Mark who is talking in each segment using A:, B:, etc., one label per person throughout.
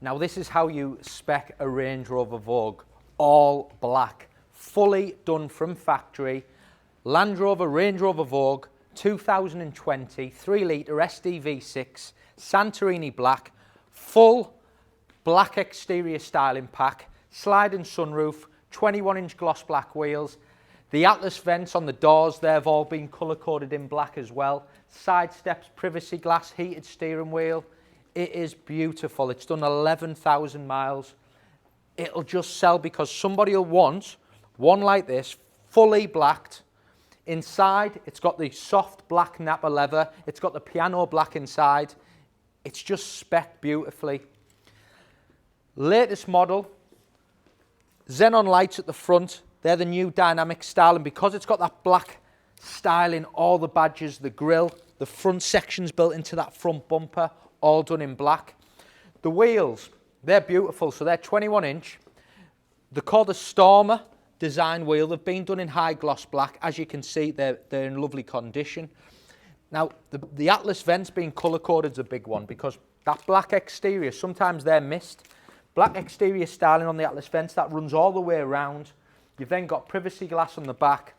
A: Now this is how you spec a Range Rover Vogue, all black, fully done from factory. Land Rover Range Rover Vogue 2020 3 litre SDV6 Santorini black, full black exterior styling pack, sliding sunroof, 21-inch gloss black wheels. The Atlas vents on the doors, they've all been colour coded in black as well. Side steps, privacy glass, heated steering wheel. It is beautiful. It's done 11,000 miles. It'll just sell because somebody will want one like this, fully blacked. Inside, it's got the soft black Napa leather. It's got the piano black inside. It's just spec'd beautifully. Latest model, xenon lights at the front. They're the new dynamic style, and because it's got that black styling, all the badges, the grille, the front sections built into that front bumper, all done in black. The wheels, they're beautiful, so they're 21-inch. They're called a Stormer design wheel. They've been done in high gloss black. As you can see, they're in lovely condition. Now, the Atlas vents being colour-coded is a big one because that black exterior, sometimes they're missed. Black exterior styling on the Atlas vents, that runs all the way around. You've then got privacy glass on the back,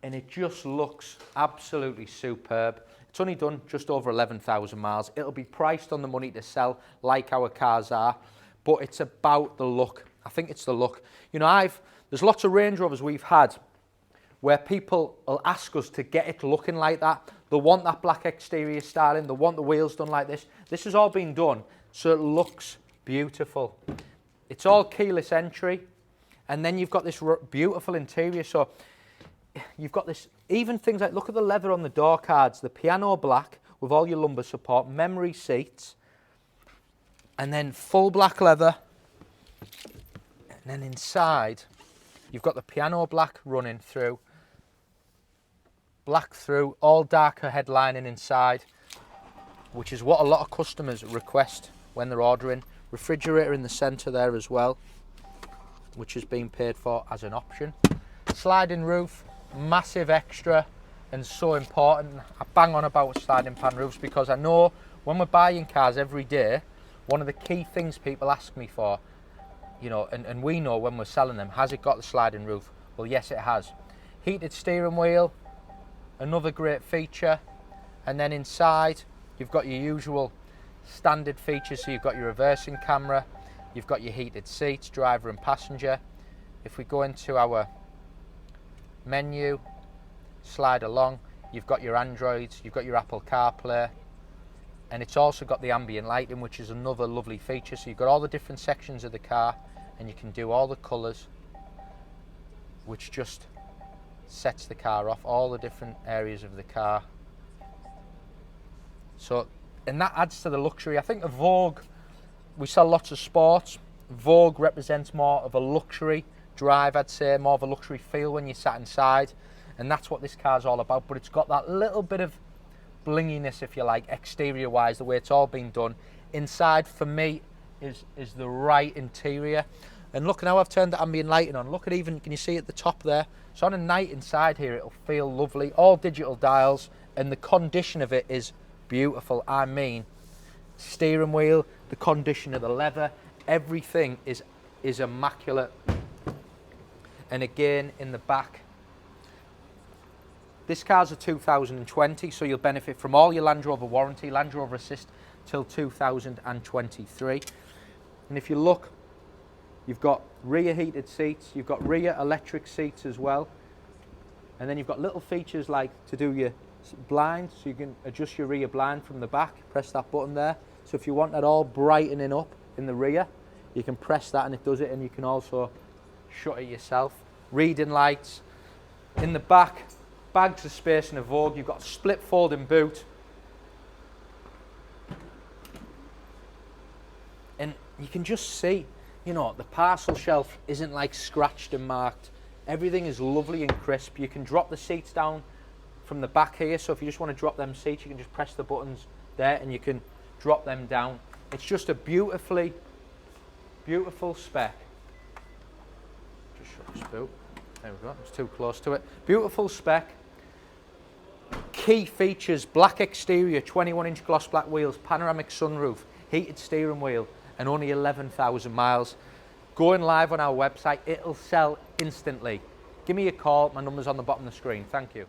A: and it just looks absolutely superb. It's only done just over 11,000 miles. It'll be priced on the money to sell like our cars are, but it's about the look. I think it's the look. You know, there's lots of Range Rovers we've had where people will ask us to get it looking like that. They want that black exterior styling. They want the wheels done like this. This has all been done so it looks beautiful. It's all keyless entry, and then you've got this beautiful interior. So you've got this, even things like, look at the leather on the door cards, the piano black with all your lumbar support, memory seats, and then full black leather. And then inside, you've got the piano black running through, black through, all darker headlining inside, which is what a lot of customers request when they're ordering. Refrigerator in the centre there as well, which is being paid for as an option. Sliding roof, massive extra, and so important. I bang on about sliding pan roofs because I know when we're buying cars every day, one of the key things people ask me for, you know, and we know when we're selling them, has it got the sliding roof? Well, yes, it has. Heated steering wheel, another great feature. And then inside, you've got your usual standard features. So you've got your reversing camera, you've got your heated seats, driver and passenger. If we go into our menu, slide along, you've got your Androids, you've got your Apple CarPlay, and it's also got the ambient lighting, which is another lovely feature. So you've got all the different sections of the car, and you can do all the colours, which just sets the car off, all the different areas of the car. So, and that adds to the luxury. I think a Vogue, we sell lots of sports. Vogue represents more of a luxury drive, I'd say, more of a luxury feel when you sat inside, and that's what this car's all about. But it's got that little bit of blinginess, if you like, exterior wise, the way it's all been done. Inside, for me, is the right interior. And look now, I've turned the ambient lighting on. Look at even, can you see at the top there? So on a night inside here, it'll feel lovely. All digital dials, and the condition of it is beautiful. I mean, steering wheel, the condition of the leather, everything is immaculate. And again, in the back, this car's a 2020, so you'll benefit from all your Land Rover warranty, Land Rover Assist till 2023. And if you look, you've got rear heated seats, you've got rear electric seats as well. And then you've got little features like to do your blinds, so you can adjust your rear blind from the back, press that button there. So if you want that all brightening up in the rear, you can press that and it does it, and you can also shut it yourself. Reading lights. In the back, bags of space in a Vogue. You've got a split folding boot. And you can just see, you know, the parcel shelf isn't like scratched and marked. Everything is lovely and crisp. You can drop the seats down from the back here. So if you just want to drop them seats, you can just press the buttons there and you can drop them down. It's just a beautiful spec. Just shut this boot. There we go, it's too close to it. Beautiful spec. key features: black exterior, 21-inch gloss black wheels, panoramic sunroof, heated steering wheel, and only 11,000 miles. Going live on our website, it'll sell instantly. Give me a call, my number's on the bottom of the screen. Thank you.